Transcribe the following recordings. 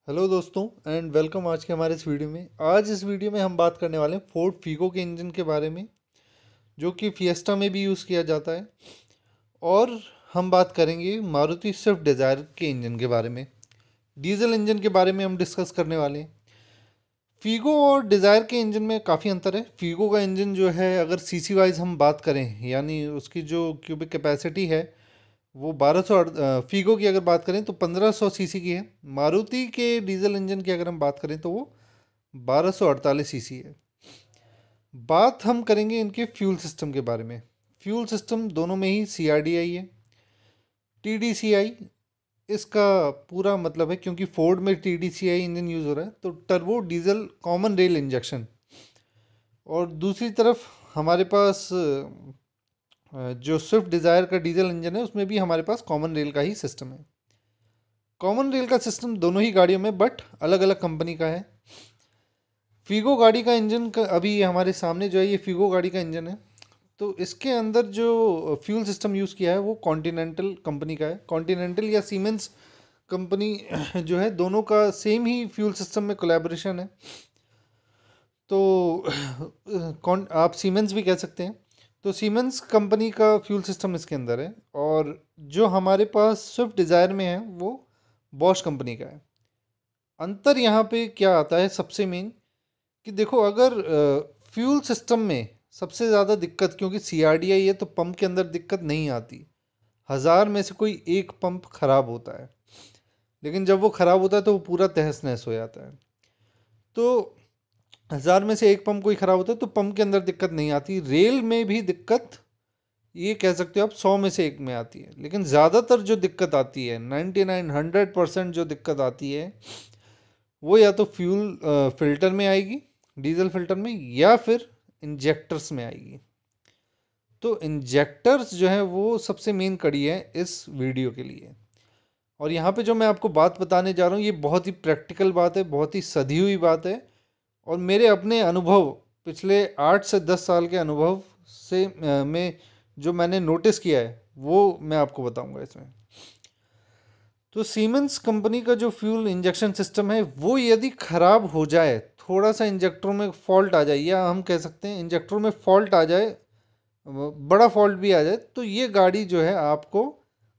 Hello दोस्तों and welcome आज के हमारे इस वीडियो में। आज इस वीडियो में हम बात करने वाले हैं फोर्ड फीगो के इंजन के बारे में, जो कि फिएस्टा में भी यूज़ किया जाता है। और हम बात करेंगे मारुति स्विफ्ट डिज़ायर के इंजन के बारे में। डीजल इंजन के बारे में हम डिस्कस करने वाले हैं। फीगो और डिज़ायर के इंजन में काफ़ी अंतर है। फीगो का इंजन जो है, अगर सीसी वाइज हम बात करें, यानी उसकी जो क्यूबिक कैपेसिटी है वो 1200। फीगो की अगर बात करें तो 1500 सीसी की है। मारुति के डीजल इंजन की अगर हम बात करें तो वो 1248 सीसी है। बात हम करेंगे इनके फ्यूल सिस्टम के बारे में। फ्यूल सिस्टम दोनों में ही CRDI है। TDCI इसका पूरा मतलब है, क्योंकि फोर्ड में TDCI इंजन यूज़ हो रहा है, तो turbo diesel common rail injection. और दूसरी तरफ हमारे पास जो स्विफ्ट डिज़ायर का डीजल इंजन है, उसमें भी हमारे पास कॉमन रेल का ही सिस्टम है। कॉमन रेल का सिस्टम दोनों ही गाड़ियों में, बट अलग अलग कंपनी का है। फीगो गाड़ी का इंजन अभी हमारे सामने जो है, ये फीगो गाड़ी का इंजन है। तो इसके अंदर जो फ्यूल सिस्टम यूज़ किया है वो कॉन्टिनेंटल कंपनी का है। कॉन्टिनेंटल या सीमेंस कंपनी जो है, दोनों का सेम ही फ्यूल सिस्टम में कोलैबोरेशन है। तो आप सीमेंस भी कह सकते हैं। तो सीमेंस कंपनी का फ्यूल सिस्टम इसके अंदर है। और जो हमारे पास स्विफ्ट डिज़ायर में है वो बॉश कंपनी का है। अंतर यहाँ पे क्या आता है सबसे मेन, कि देखो, अगर फ्यूल सिस्टम में सबसे ज़्यादा दिक्कत, क्योंकि CRDI है तो पंप के अंदर दिक्कत नहीं आती। 1000 में से कोई एक पंप खराब होता है, लेकिन जब वो खराब होता है तो वो पूरा तहस नहस हो जाता है। तो 1000 में से एक पंप कोई ख़राब होता है तो पंप के अंदर दिक्कत नहीं आती। रेल में भी दिक्कत, ये कह सकते हो आप, 100 में से एक में आती है। लेकिन ज़्यादातर जो दिक्कत आती है, 99-100% जो दिक्कत आती है, वो या तो फ्यूल फिल्टर में आएगी, डीजल फिल्टर में, या फिर इंजेक्टर्स में आएगी। तो इंजेक्टर्स जो है वो सबसे मेन कड़ी है इस वीडियो के लिए। और यहाँ पे जो मैं आपको बात बताने जा रहा हूँ, ये बहुत ही प्रैक्टिकल बात है, बहुत ही सधी हुई बात है। और मेरे अपने अनुभव, पिछले 8 से 10 साल के अनुभव से में जो मैंने नोटिस किया है वो मैं आपको बताऊंगा इसमें। तो सीमेंस कंपनी का जो फ्यूल इंजेक्शन सिस्टम है, वो यदि ख़राब हो जाए, थोड़ा सा इंजेक्टरों में फॉल्ट आ जाए, या हम कह सकते हैं इंजेक्टरों में फॉल्ट आ जाए, बड़ा फॉल्ट भी आ जाए, तो ये गाड़ी जो है आपको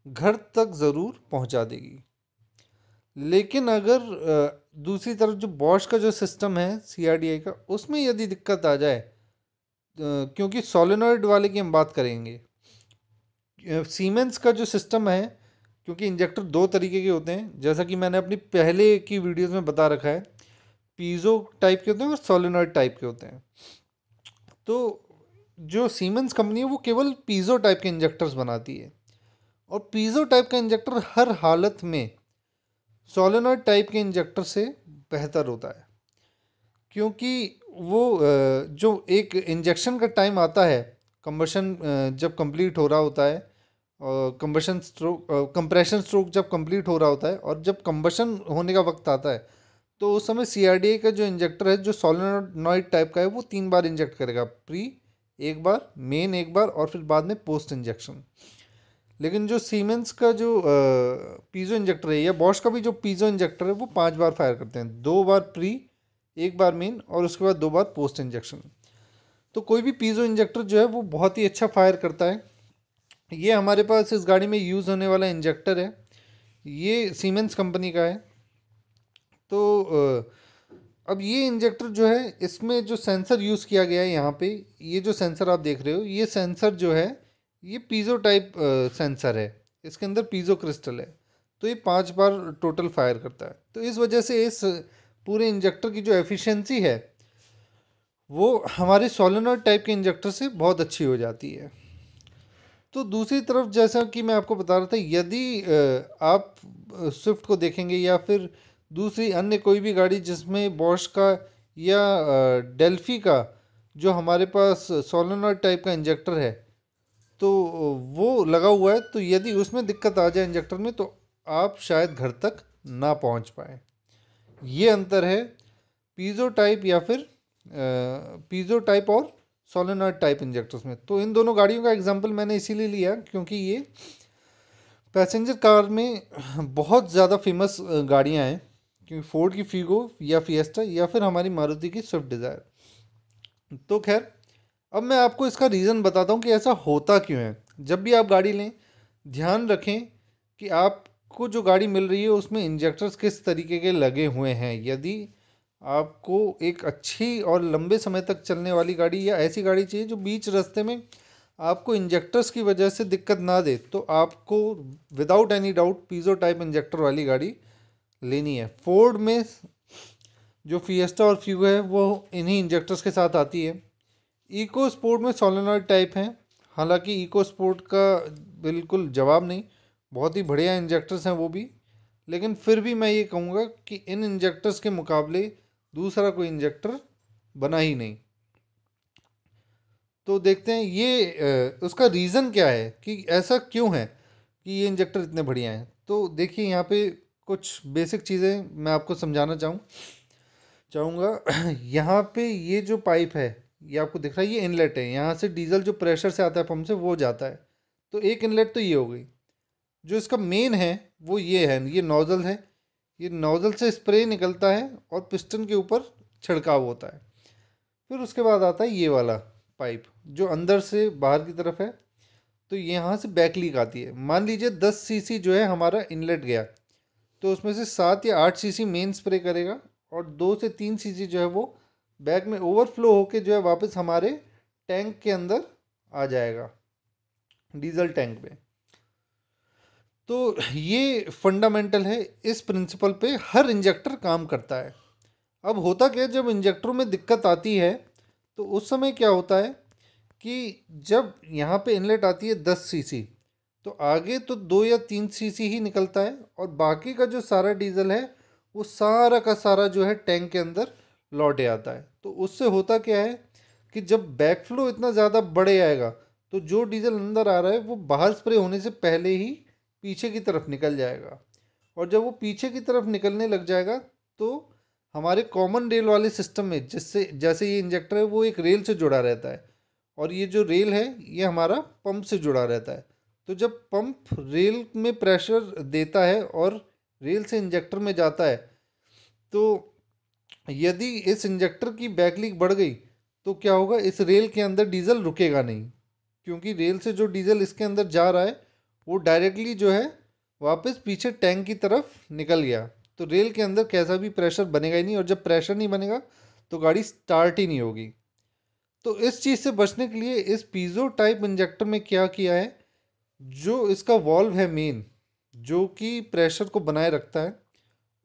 घर तक ज़रूर पहुंचा देगी। लेकिन अगर दूसरी तरफ जो बॉश का जो सिस्टम है CRDI का, उसमें यदि दिक्कत आ जाए, क्योंकि सोलेनॉइड वाले की हम बात करेंगे, सीमेंस का जो सिस्टम है, क्योंकि इंजेक्टर दो तरीके के होते हैं, जैसा कि मैंने अपनी पहले की वीडियोस में बता रखा है। पीजो टाइप के होते हैं और सोलेनॉइड टाइप के होते हैं। तो जो सीमेंस कंपनी है वो केवल पीजो टाइप के इंजेक्टर्स बनाती है। और पीजो टाइप का इंजेक्टर हर हालत में सोलेनॉइड टाइप के इंजेक्टर से बेहतर होता है, क्योंकि वो जो एक इंजेक्शन का टाइम आता है, कंबशन जब कंप्लीट हो रहा होता है, कंबशन स्ट्रोक, कंप्रेशन स्ट्रोक जब कंप्लीट हो रहा होता है, और जब कंबशन होने का वक्त आता है, तो उस समय CRDI का जो इंजेक्टर है, जो सोलेनॉइड टाइप का है, वो 3 बार इंजेक्ट करेगा। प्री एक बार, मेन एक बार, और फिर बाद में पोस्ट इंजेक्शन। लेकिन जो सीमेंस का जो पीजो इंजेक्टर है, या बॉश का भी जो पीजो इंजेक्टर है, वो 5 बार फायर करते हैं। 2 बार प्री, एक बार मेन, और उसके बाद 2 बार पोस्ट इंजेक्शन। तो कोई भी पीजो इंजेक्टर जो है वो बहुत ही अच्छा फायर करता है। ये हमारे पास इस गाड़ी में यूज़ होने वाला इंजेक्टर है, ये सीमेंस कंपनी का है। तो अब ये इंजेक्टर जो है, इसमें जो सेंसर यूज़ किया गया है यहाँ पे, ये जो सेंसर आप देख रहे हो, ये सेंसर जो है, ये पीजो टाइप सेंसर है। इसके अंदर पीजो क्रिस्टल है। तो ये 5 बार टोटल फायर करता है। तो इस वजह से इस पूरे इंजेक्टर की जो एफिशिएंसी है, वो हमारे सोलेनॉइड टाइप के इंजेक्टर से बहुत अच्छी हो जाती है। तो दूसरी तरफ, जैसा कि मैं आपको बता रहा था, यदि आप स्विफ्ट को देखेंगे, या फिर दूसरी अन्य कोई भी गाड़ी जिसमें बॉश का या डेल्फी का जो हमारे पास सोलेनॉइड टाइप का इंजेक्टर है, तो वो लगा हुआ है, तो यदि उसमें दिक्कत आ जाए इंजेक्टर में, तो आप शायद घर तक ना पहुंच पाए। ये अंतर है पीजो टाइप या फिर पीजो टाइप और सोलेनॉइड टाइप इंजेक्टर्स में। तो इन दोनों गाड़ियों का एग्जांपल मैंने इसीलिए लिया क्योंकि ये पैसेंजर कार में बहुत ज़्यादा फेमस गाड़ियाँ हैं। क्योंकि फोर्ड की फीगो या फिएस्टा या फिर हमारी मारुति की स्विफ्ट डिज़ायर। तो खैर, अब मैं आपको इसका रीज़न बताता हूँ कि ऐसा होता क्यों है। जब भी आप गाड़ी लें, ध्यान रखें कि आपको जो गाड़ी मिल रही है उसमें इंजेक्टर्स किस तरीके के लगे हुए हैं। यदि आपको एक अच्छी और लंबे समय तक चलने वाली गाड़ी या ऐसी गाड़ी चाहिए जो बीच रास्ते में आपको इंजेक्टर्स की वजह से दिक्कत ना दे, तो आपको without any doubt piezo type injector वाली गाड़ी लेनी है। फोर्ड में जो फिएस्टा और फ्यूगो है वो इन्हीं इंजेक्टर्स के साथ आती है। इको स्पोर्ट में सोलेनॉइड टाइप हैं, हालांकि इको स्पोर्ट का बिल्कुल जवाब नहीं, बहुत ही बढ़िया इंजेक्टर्स हैं वो भी, लेकिन फिर भी मैं ये कहूँगा कि इन इंजेक्टर्स के मुकाबले दूसरा कोई इंजेक्टर बना ही नहीं। तो देखते हैं ये उसका रीज़न क्या है कि ऐसा क्यों है कि ये इंजेक्टर इतने बढ़िया हैं। तो देखिए, यहाँ पे कुछ बेसिक चीज़ें मैं आपको समझाना चाहूँगा। यहाँ पे ये जो पाइप है, ये आपको दिख रहा है, ये इनलेट है। यहाँ से डीजल जो प्रेशर से आता है पंप से वो जाता है। तो एक इनलेट तो ये हो गई। जो इसका मेन है वो ये है, ये नोज़ल है। ये नोज़ल से स्प्रे निकलता है और पिस्टन के ऊपर छिड़काव होता है। फिर उसके बाद आता है ये वाला पाइप जो अंदर से बाहर की तरफ है। तो यहाँ से बैक लीक आती है। मान लीजिए 10 सीसी जो है हमारा इनलेट गया, तो उसमें से 7 या 8 सीसी मेन स्प्रे करेगा और 2 से 3 सीसी जो है वो बैक में ओवरफ्लो होके जो है वापस हमारे टैंक के अंदर आ जाएगा, डीजल टैंक में। तो ये फंडामेंटल है, इस प्रिंसिपल पे हर इंजेक्टर काम करता है। अब होता क्या है, जब इंजेक्टरों में दिक्कत आती है तो उस समय क्या होता है कि जब यहाँ पे इनलेट आती है 10 सीसी, तो आगे तो 2 या 3 सीसी ही निकलता है और बाकी का जो सारा डीजल है वो सारा का सारा जो है टैंक के अंदर लौटे आता है। तो उससे होता क्या है कि जब बैकफ्लो इतना ज़्यादा बढ़े आएगा तो जो डीजल अंदर आ रहा है वो बाहर स्प्रे होने से पहले ही पीछे की तरफ निकल जाएगा। और जब वो पीछे की तरफ निकलने लग जाएगा तो हमारे कॉमन रेल वाले सिस्टम में, जिससे जैसे ये इंजेक्टर है वो एक रेल से जुड़ा रहता है और ये जो रेल है ये हमारा पंप से जुड़ा रहता है। तो जब पंप रेल में प्रेशर देता है और रेल से इंजेक्टर में जाता है, तो यदि इस इंजेक्टर की बैक लीक बढ़ गई तो क्या होगा, इस रेल के अंदर डीजल रुकेगा नहीं, क्योंकि रेल से जो डीजल इसके अंदर जा रहा है वो डायरेक्टली जो है वापस पीछे टैंक की तरफ निकल गया। तो रेल के अंदर कैसा भी प्रेशर बनेगा ही नहीं, और जब प्रेशर नहीं बनेगा तो गाड़ी स्टार्ट ही नहीं होगी। तो इस चीज़ से बचने के लिए इस पीजो टाइप इंजेक्टर में क्या किया है, जो इसका वॉल्व है मेन, जो कि प्रेशर को बनाए रखता है,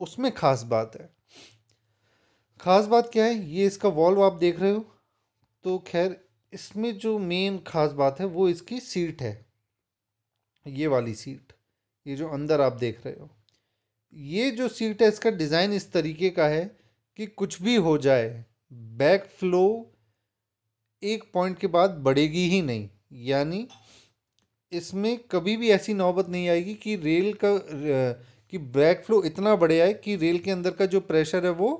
उसमें खास बात है। खास बात क्या है, ये इसका वॉल्व आप देख रहे हो। तो खैर, इसमें जो मेन खास बात है वो इसकी सीट है, ये वाली सीट, ये जो अंदर आप देख रहे हो। ये जो सीट है इसका डिज़ाइन इस तरीके का है कि कुछ भी हो जाए बैक फ्लो एक पॉइंट के बाद बढ़ेगी ही नहीं। यानी इसमें कभी भी ऐसी नौबत नहीं आएगी कि रेल का कि बैक फ्लो इतना बढ़े आए कि रेल के अंदर का जो प्रेशर है वो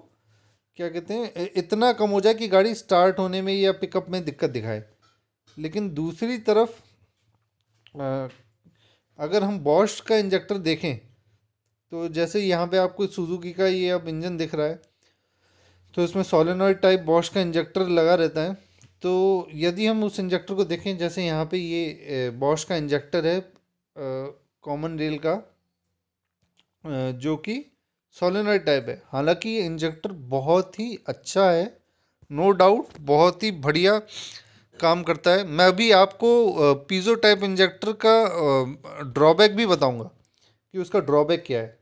क्या कहते हैं इतना कम हो जाए कि गाड़ी स्टार्ट होने में या पिकअप में दिक्कत दिखाए। लेकिन दूसरी तरफ अगर हम बॉश का इंजेक्टर देखें, तो जैसे यहाँ पे आपको सुजुकी का ये अब इंजन दिख रहा है, तो इसमें सोलेनॉइड टाइप बॉश का इंजेक्टर लगा रहता है। तो यदि हम उस इंजेक्टर को देखें, जैसे यहाँ पे ये बॉश का इंजेक्टर है कॉमन रेल का, जो कि सोलेनॉइड टाइप है। हालांकि ये इंजेक्टर बहुत ही अच्छा है, नो डाउट बहुत ही बढ़िया काम करता है। मैं अभी आपको पीजो टाइप इंजेक्टर का ड्रॉबैक भी बताऊंगा कि उसका ड्रॉबैक क्या है।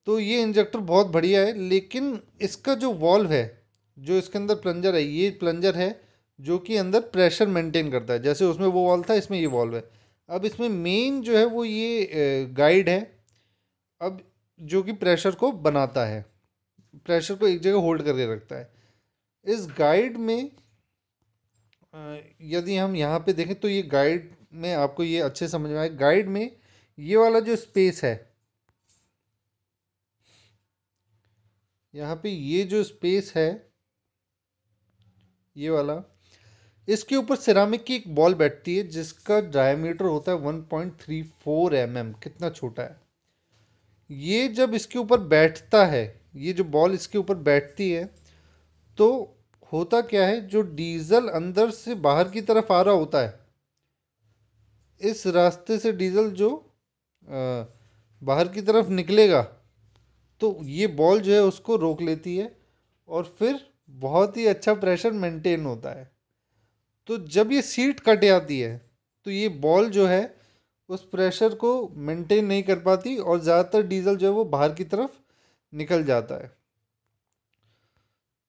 तो ये इंजेक्टर बहुत बढ़िया है, लेकिन इसका जो वॉल्व है, जो इसके अंदर प्लंजर है, ये प्लंजर है जो कि अंदर प्रेशर मेंटेन करता है। जैसे उसमें वो वॉल्व था, इसमें ये वॉल्व है। अब इसमें मेन जो है वो ये गाइड है, अब जो कि प्रेशर को बनाता है, प्रेशर को एक जगह होल्ड करके रखता है। इस गाइड में यदि हम यहाँ पे देखें तो ये गाइड में आपको ये अच्छे समझ में आए। गाइड में ये वाला जो स्पेस है, यहाँ पे ये जो स्पेस है ये वाला, इसके ऊपर सिरामिक की एक बॉल बैठती है जिसका डायमीटर होता है 1.34 mm। कितना छोटा है ये जब इसके ऊपर बैठता है, ये जो बॉल इसके ऊपर बैठती है, तो होता क्या है, जो डीजल अंदर से बाहर की तरफ आ रहा होता है, इस रास्ते से डीजल जो बाहर की तरफ निकलेगा, तो ये बॉल जो है उसको रोक लेती है और फिर बहुत ही अच्छा प्रेशर मेंटेन होता है। तो जब ये सीट कट जाती है तो ये बॉल जो है उस प्रेशर को मेंटेन नहीं कर पाती और ज़्यादातर डीजल जो है वो बाहर की तरफ निकल जाता है।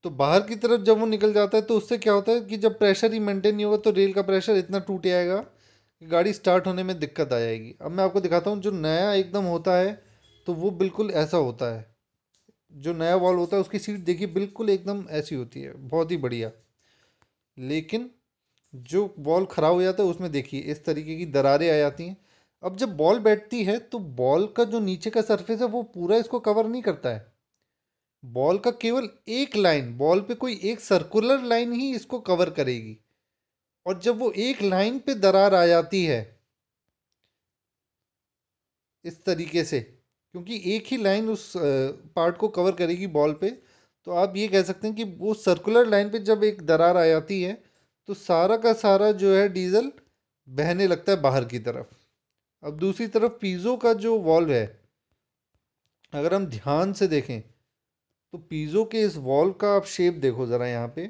तो बाहर की तरफ जब वो निकल जाता है तो उससे क्या होता है कि जब प्रेशर ही मेंटेन नहीं होगा तो रेल का प्रेशर इतना टूट जाएगा कि गाड़ी स्टार्ट होने में दिक्कत आ जाएगी। अब मैं आपको दिखाता हूँ, जो नया एकदम होता है तो वो बिल्कुल ऐसा होता है। जो नया वॉल्व होता है उसकी सीट देखिए बिल्कुल एकदम ऐसी होती है, बहुत ही बढ़िया। लेकिन जो बॉल ख़राब हो जाता है उसमें देखिए इस तरीके की दरारें आ जाती हैं। अब जब बॉल बैठती है तो बॉल का जो नीचे का सरफेस है वो पूरा इसको कवर नहीं करता है। बॉल का केवल एक लाइन, बॉल पे कोई एक सर्कुलर लाइन ही इसको कवर करेगी। और जब वो एक लाइन पे दरार आ जाती है इस तरीके से, क्योंकि एक ही लाइन उस पार्ट को कवर करेगी बॉल पे, तो आप ये कह सकते हैं कि वो सर्कुलर लाइन पे जब एक दरार आ जाती है तो सारा का सारा जो है डीजल बहने लगता है बाहर की तरफ। अब दूसरी तरफ पीज़ो का जो वॉल्व है, अगर हम ध्यान से देखें तो पीज़ो के इस वॉल्व का आप शेप देखो ज़रा यहाँ पे।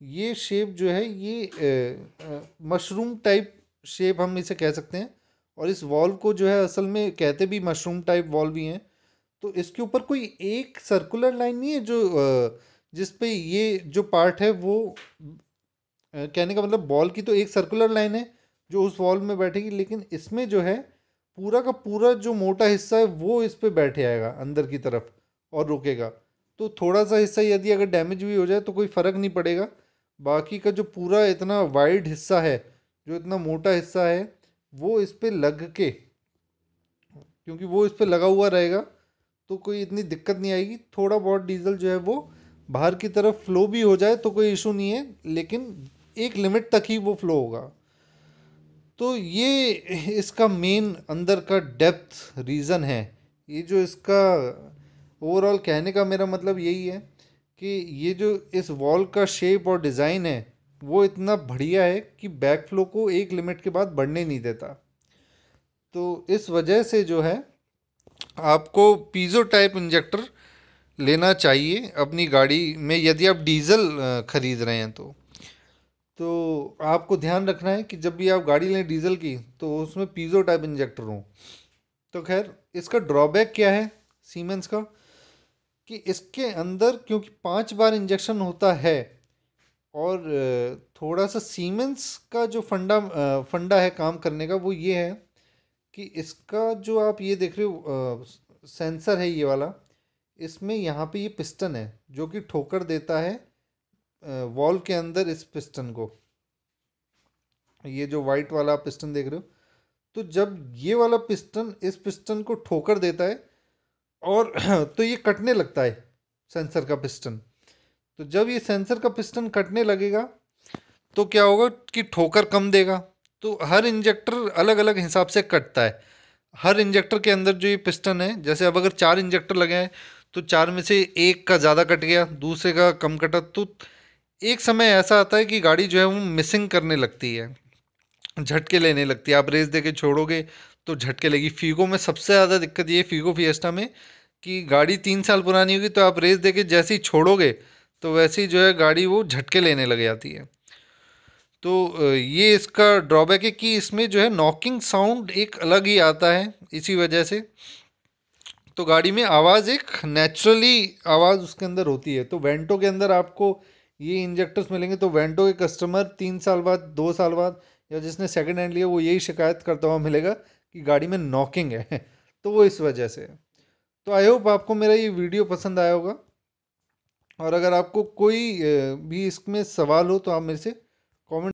ये शेप जो है ये मशरूम टाइप शेप हम इसे कह सकते हैं। और इस वॉल्व को जो है असल में कहते भी मशरूम टाइप वॉल्व ही हैं। तो इसके ऊपर कोई एक सर्कुलर लाइन नहीं है जो जिस पे ये जो पार्ट है वो कहने का मतलब बॉल की तो एक सर्कुलर लाइन है जो उस वॉल्व में बैठेगी, लेकिन इसमें जो है पूरा का पूरा जो मोटा हिस्सा है वो इस पे बैठे आएगा अंदर की तरफ और रुकेगा। तो थोड़ा सा हिस्सा यदि अगर डैमेज भी हो जाए तो कोई फ़र्क नहीं पड़ेगा। बाकी का जो पूरा इतना वाइड हिस्सा है, जो इतना मोटा हिस्सा है, वो इस पे लग के, क्योंकि वो इस पे लगा हुआ रहेगा तो कोई इतनी दिक्कत नहीं आएगी। थोड़ा बहुत डीजल जो है वो बाहर की तरफ फ्लो भी हो जाए तो कोई इशू नहीं है, लेकिन एक लिमिट तक ही वो फ्लो होगा। तो ये इसका मेन अंदर का डेप्थ रीज़न है। ये जो इसका ओवरऑल कहने का मेरा मतलब यही है कि ये जो इस वॉल का शेप और डिज़ाइन है वो इतना बढ़िया है कि बैक फ्लो को एक लिमिट के बाद बढ़ने नहीं देता। तो इस वजह से जो है आपको पीज़ो टाइप इंजेक्टर लेना चाहिए अपनी गाड़ी में यदि आप डीजल ख़रीद रहे हैं। तो आपको ध्यान रखना है कि जब भी आप गाड़ी लें डीजल की तो उसमें पीज़ो टाइप इंजेक्टर हो। तो खैर इसका ड्रॉबैक क्या है सीमेंस का, कि इसके अंदर क्योंकि 5 बार इंजेक्शन होता है और थोड़ा सा सीमेंस का जो फंडा है काम करने का वो ये है कि इसका जो आप ये देख रहे हो सेंसर है ये वाला, इसमें यहाँ पे ये पिस्टन है जो कि ठोकर देता है वॉल्व के अंदर इस पिस्टन को। ये जो वाइट वाला आप पिस्टन देख रहे हो, तो जब ये वाला पिस्टन इस पिस्टन को ठोकर देता है और तो ये कटने लगता है सेंसर का पिस्टन। तो जब ये सेंसर का पिस्टन कटने लगेगा तो क्या होगा कि ठोकर कम देगा। तो हर इंजेक्टर अलग अलग हिसाब से कटता है। हर इंजेक्टर के अंदर जो ये पिस्टन है, जैसे अब अगर 4 इंजेक्टर लगे हैं तो 4 में से एक का ज़्यादा कट गया, दूसरे का कम कटा, तो एक समय ऐसा आता है कि गाड़ी जो है वो मिसिंग करने लगती है, झटके लेने लगती है। आप रेस दे के छोड़ोगे तो झटके लेगी। फीगो में सबसे ज़्यादा दिक्कत ये है, फीगो फिएस्टा में, कि गाड़ी 3 साल पुरानी होगी तो आप रेस दे के जैसे ही छोड़ोगे तो वैसे ही जो है गाड़ी वो झटके लेने लग जाती है। तो ये इसका ड्रॉबैक है कि इसमें जो है नॉकिंग साउंड एक अलग ही आता है इसी वजह से। तो गाड़ी में आवाज़ एक नेचुरली आवाज़ उसके अंदर होती है। तो वेंटो के अंदर आपको ये इंजेक्टर्स मिलेंगे तो वेंटो के कस्टमर 3 साल बाद, 2 साल बाद, या जिसने सेकंड हैंड लिया वो यही शिकायत करता हुआ मिलेगा कि गाड़ी में नॉकिंग है। तो वो इस वजह से है। तो आई होप आपको मेरा ये वीडियो पसंद आया होगा, और अगर आपको कोई भी इसमें सवाल हो तो आप मेरे से